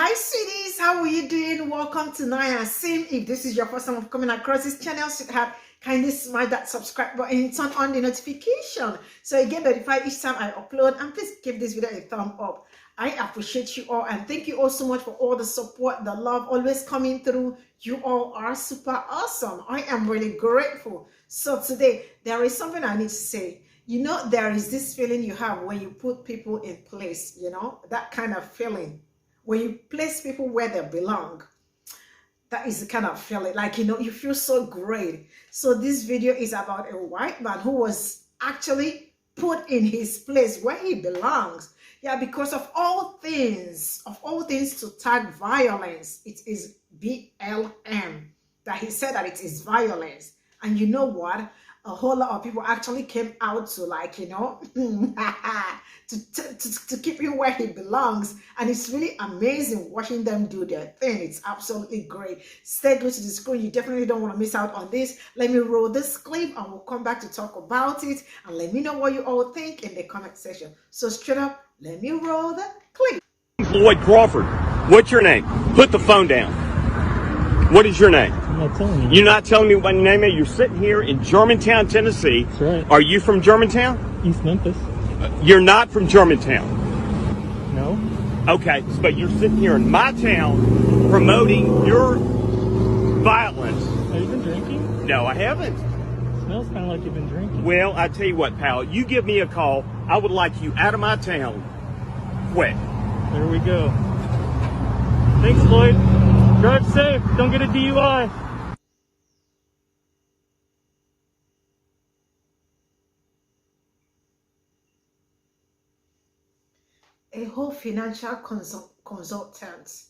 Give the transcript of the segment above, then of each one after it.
Hi sweeties, how are you doing? Welcome to Naya Sim. If this is your first time of coming across this channel, sweetheart, kindly smash that subscribe button and turn on the notification so you get notified each time I upload. And please give this video a thumb up. I appreciate you all and thank you all so much for all the support, the love always coming through. You all are super awesome. I am really grateful. So today there is something I need to say. You know, there is this feeling you have when you put people in place, you know, that kind of feeling. When you place people where they belong, that is the kind of feeling, like, you know, you feel so great. So this video is about a white man who was actually put in his place where he belongs. Yeah, because of all things to tag violence, it is BLM that he said that it is violence. And you know what? A whole lot of people actually came out to, like, you know, to keep him where he belongs. And it's really amazing watching them do their thing. It's absolutely great. Stay glued to the screen. You definitely don't want to miss out on this. Let me roll this clip and we'll come back to talk about it. And let me know what you all think in the comment section. So straight up, let me roll the clip. Lloyd Crawford, what's your name? Put the phone down. What is your name? I'm not telling you. You're not telling me what your name is? You're sitting here in Germantown, Tennessee. That's right. Are you from Germantown? East Memphis. You're not from Germantown. No. Okay, but you're sitting here in my town promoting your violence. Have you been drinking? No, I haven't. It smells kind of like you've been drinking. Well, I tell you what, pal. You give me a call. I would like you out of my town. Quick. There we go. Thanks, Lloyd. Drive safe. Don't get a DUI. A whole financial consultant.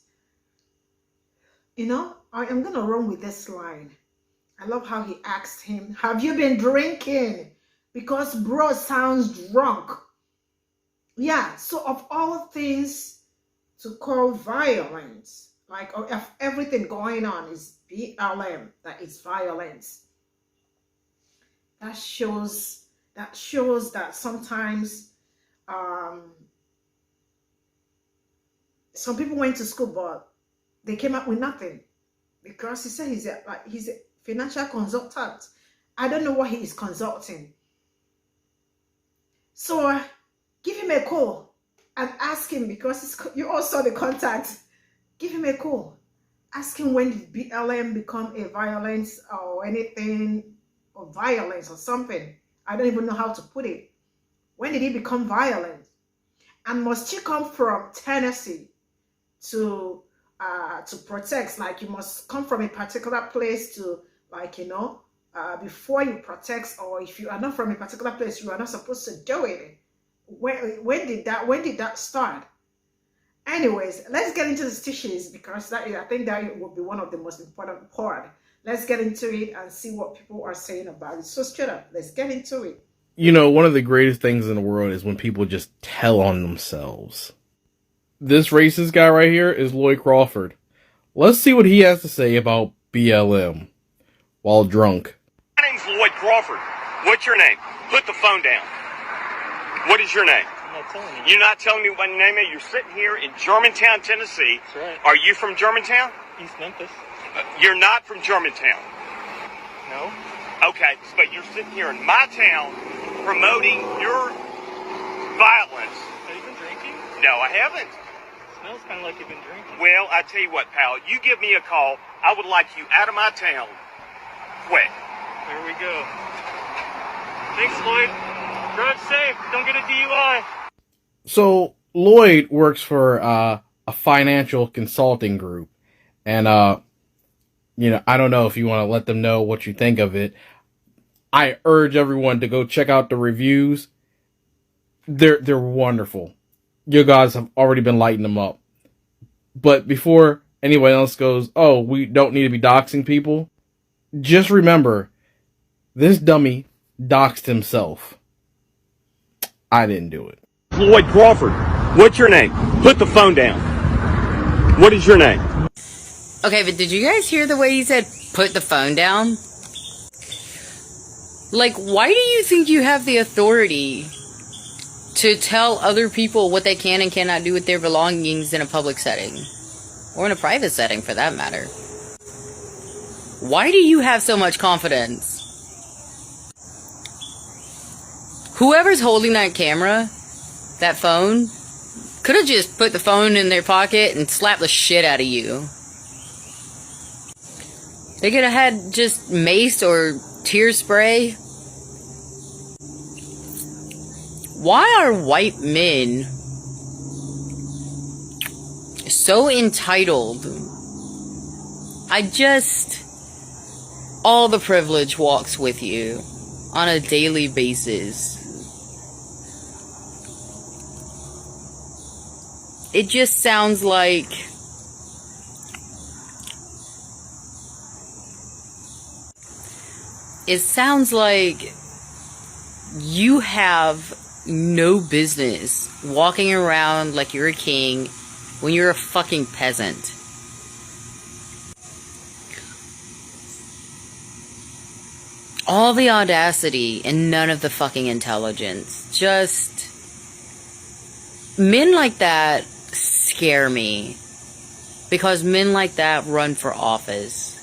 You know, I am going to run with this line. I love how he asked him, have you been drinking? Because bro sounds drunk. Yeah, so of all things to call violence, like if everything going on is BLM, that is violence. That shows that sometimes some people went to school but they came up with nothing, because he said he's a financial consultant. I don't know what he is consulting. So give him a call and ask him, because you all saw the contact. Give him a call. Ask him, when did BLM become a violence or anything, or violence or something? I don't even know how to put it. When did it become violent? And must you come from Tennessee to protect? Like, you must come from a particular place to, like, you know, before you protect, or if you are not from a particular place, you are not supposed to do it. When did that start? Anyways, let's get into the stitches, because I think that will be one of the most important part. Let's get into it and see what people are saying about it. So straight up, let's get into it. You know, one of the greatest things in the world is when people just tell on themselves. This racist guy right here is Lloyd Crawford. Let's see what he has to say about BLM while drunk. My name's Lloyd Crawford. What's your name? Put the phone down. What is your name? I'm not telling you. You're not telling me what your name is? You're sitting here in Germantown, Tennessee. That's right. Are you from Germantown? East Memphis. You're not from Germantown. No. Okay, but you're sitting here in my town promoting your violence. Have you been drinking? No, I haven't. It smells kind of like you've been drinking. Well, I tell you what, pal. You give me a call. I would like you out of my town. Quick. There we go. Thanks, Lloyd. Drive safe. Don't get a DUI. So, Lloyd works for a financial consulting group. And, you know, I don't know if you want to let them know what you think of it. I urge everyone to go check out the reviews. They're wonderful. You guys have already been lighting them up. But before anyone else goes, oh, we don't need to be doxing people, just remember, this dummy doxed himself. I didn't do it. Lloyd Crawford, what's your name? Put the phone down. What is your name? Okay, but did you guys hear the way he said, put the phone down? Like, why do you think you have the authority to tell other people what they can and cannot do with their belongings in a public setting? Or in a private setting, for that matter. Why do you have so much confidence? Whoever's holding that camera, that phone, could have just put the phone in their pocket and slapped the shit out of you. They could have had just mace or tear spray. Why are white men so entitled? All the privilege walks with you on a daily basis. It just sounds like you have no business walking around like you're a king when you're a fucking peasant. All the audacity and none of the fucking intelligence. Just men like that scare me, because men like that run for office.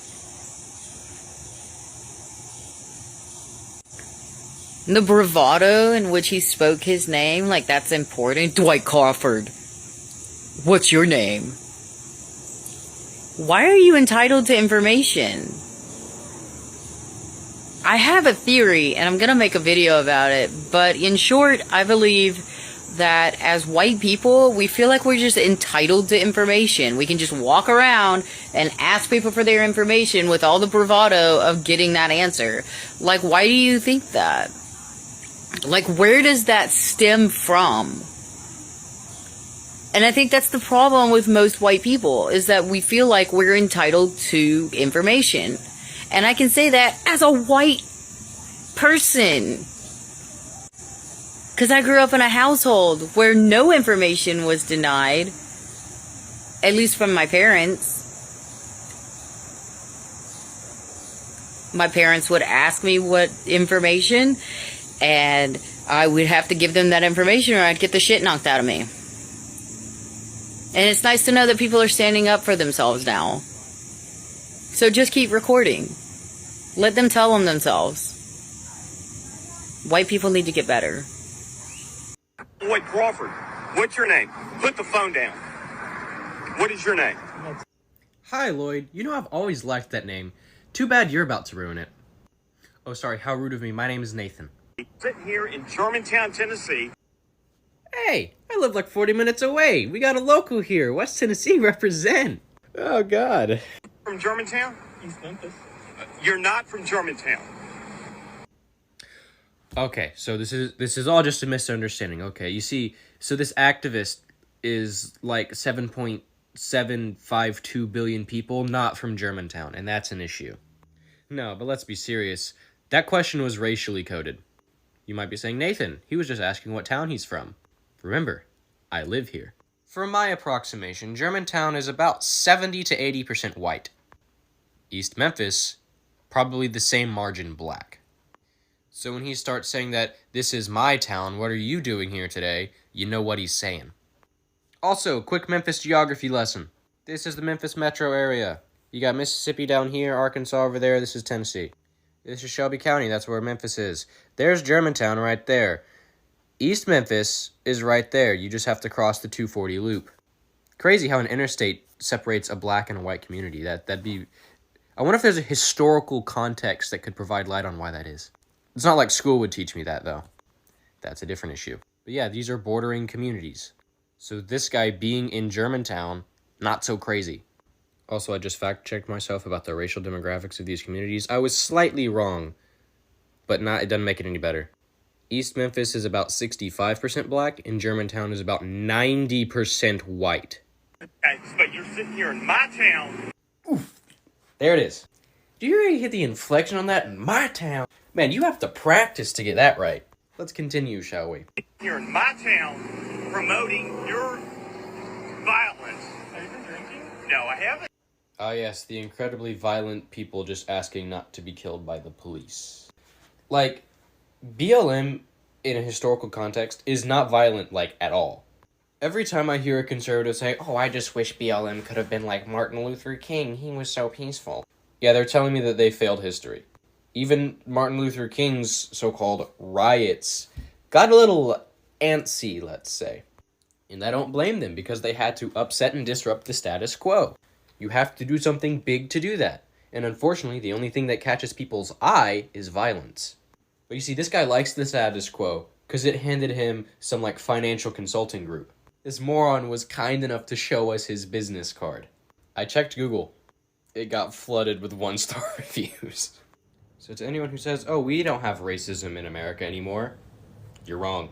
The bravado in which he spoke his name, like that's important. Dwight Crawford. What's your name? Why are you entitled to information? I have a theory, and I'm gonna make a video about it, but in short, I believe that as white people, we feel like we're just entitled to information. We can just walk around and ask people for their information with all the bravado of getting that answer. Like, why do you think that? Like, where does that stem from? And I think that's the problem with most white people, is that we feel like we're entitled to information. And I can say that as a white person. Because I grew up in a household where no information was denied, at least from my parents. My parents would ask me what information, and I would have to give them that information or I'd get the shit knocked out of me. And it's nice to know that people are standing up for themselves now. So just keep recording. Let them tell them themselves. White people need to get better. Lloyd Crawford, what's your name? Put the phone down. What is your name? Hi, Lloyd. You know I've always liked that name. Too bad you're about to ruin it. Oh, sorry. How rude of me. My name is Nathan. Sitting here in Germantown, Tennessee. Hey, I live like 40 minutes away. We got a local here. West Tennessee represent. Oh, God. From Germantown? East Memphis. You're not from Germantown. Okay, so this is all just a misunderstanding. Okay, you see, so this activist is like 7.752 billion people not from Germantown, and that's an issue. No, but let's be serious. That question was racially coded. You might be saying, Nathan, he was just asking what town he's from. Remember, I live here. For my approximation, Germantown is about 70 to 80% white. East Memphis, probably the same margin black. So when he starts saying that, this is my town, what are you doing here today, you know what he's saying. Also, quick Memphis geography lesson. This is the Memphis metro area. You got Mississippi down here, Arkansas over there, this is Tennessee. This is Shelby County, that's where Memphis is. There's Germantown right there. East Memphis is right there, you just have to cross the 240 loop. Crazy how an interstate separates a black and a white community. That'd be... I wonder if there's a historical context that could provide light on why that is. It's not like school would teach me that, though. That's a different issue. But yeah, these are bordering communities. So this guy being in Germantown, not so crazy. Also, I just fact-checked myself about the racial demographics of these communities. I was slightly wrong, but it doesn't make it any better. East Memphis is about 65% black, and Germantown is about 90% white. Okay, but you're sitting here in my town. Oof. There it is. Do you already hit the inflection on that? In my town? Man, you have to practice to get that right. Let's continue, shall we? Here in my town, promoting your violence. Have you been drinking? No, I haven't. Ah, yes, the incredibly violent people just asking not to be killed by the police. Like, BLM, in a historical context, is not violent, like, at all. Every time I hear a conservative say, "Oh, I just wish BLM could have been like Martin Luther King, he was so peaceful." Yeah, they're telling me that they failed history. Even Martin Luther King's so-called riots got a little antsy, let's say. And I don't blame them, because they had to upset and disrupt the status quo. You have to do something big to do that. And unfortunately, the only thing that catches people's eye is violence. But you see, this guy likes the status quo because it handed him some, like, financial consulting group. This moron was kind enough to show us his business card. I checked Google. It got flooded with 1-star reviews. So to anyone who says, "Oh, we don't have racism in America anymore," you're wrong.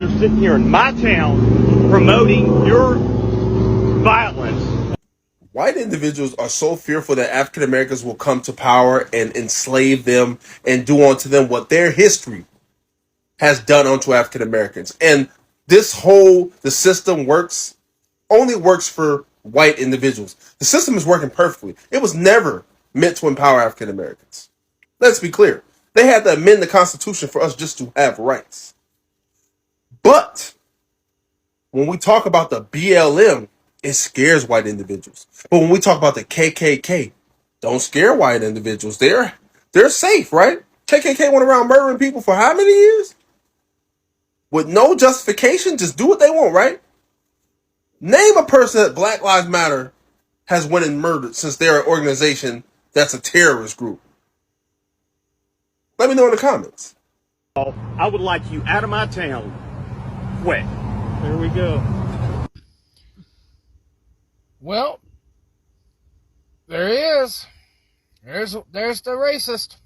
You're sitting here in my town promoting your violence. White individuals are so fearful that African Americans will come to power and enslave them and do unto them what their history has done unto African Americans. And the system only works for white individuals. The system is working perfectly. It was never meant to empower African Americans. Let's be clear. They had to amend the Constitution for us just to have rights. But when we talk about the BLM, it scares white individuals. But when we talk about the KKK, don't scare white individuals. They're safe, right? KKK went around murdering people for how many years? With no justification, just do what they want, right? Name a person that Black Lives Matter has went and murdered since they're an organization that's a terrorist group. Let me know in the comments. I would like you out of my town quick. There we go. Well, there he is. There's the racist.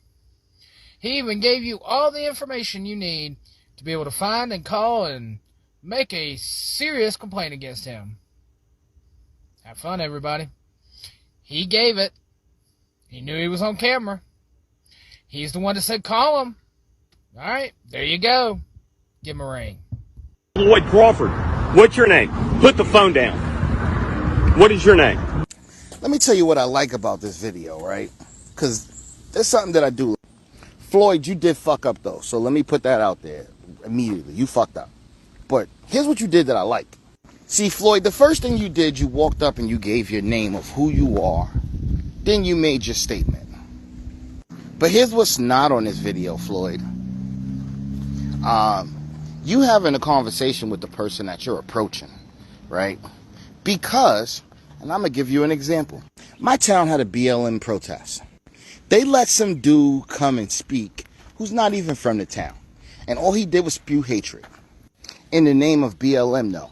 He even gave you all the information you need to be able to find and call and make a serious complaint against him. Have fun, everybody. He gave it. He knew he was on camera. He's the one that said call him. All right, there you go. Give him a ring. Lloyd Crawford, what's your name? Put the phone down. What is your name? Let me tell you what I like about this video, right? Because there's something that I do. Floyd, you did fuck up, though. So let me put that out there immediately. You fucked up. But here's what you did that I like. See, Floyd, the first thing you did, you walked up and you gave your name of who you are. Then you made your statement. But here's what's not on this video, Floyd. You having a conversation with the person that you're approaching, right? Because, and I'm going to give you an example. My town had a BLM protest. They let some dude come and speak who's not even from the town. And all he did was spew hatred. In the name of BLM, though.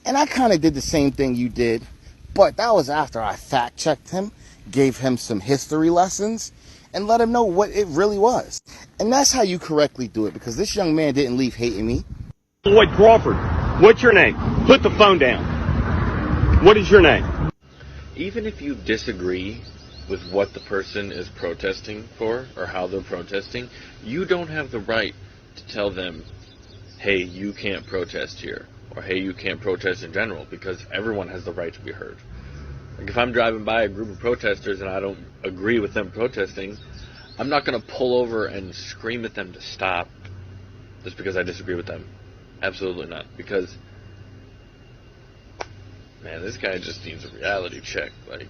And I kind of did the same thing you did. But that was after I fact-checked him, gave him some history lessons, and let him know what it really was. And that's how you correctly do it, because this young man didn't leave hating me. Lloyd Crawford, what's your name? Put the phone down. What is your name? Even if you disagree with what the person is protesting for or how they're protesting, you don't have the right to tell them, hey, you can't protest here, or hey, you can't protest in general, because everyone has the right to be heard. Like, if I'm driving by a group of protesters and I don't agree with them protesting, I'm not going to pull over and scream at them to stop just because I disagree with them. Absolutely not. Because, man, this guy just needs a reality check. Like,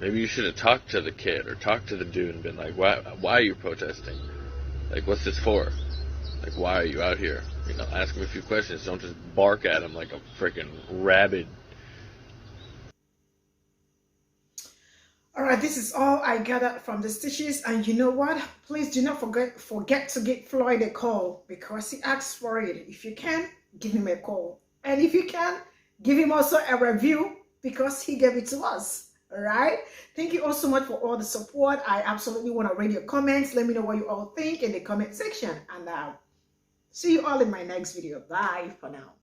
maybe you should have talked to the kid or talked to the dude and been like, why are you protesting? Like, what's this for? Like, why are you out here? You know, ask him a few questions. Don't just bark at him like a freaking rabid. All right, this is all I gathered from the stitches. And you know what? Please do not forget to give Floyd a call, because he asked for it. If you can, give him a call. And if you can, give him also a review, because he gave it to us. All right. Thank you all so much for all the support. I absolutely want to read your comments. Let me know what you all think in the comment section. And see you all in my next video. Bye for now.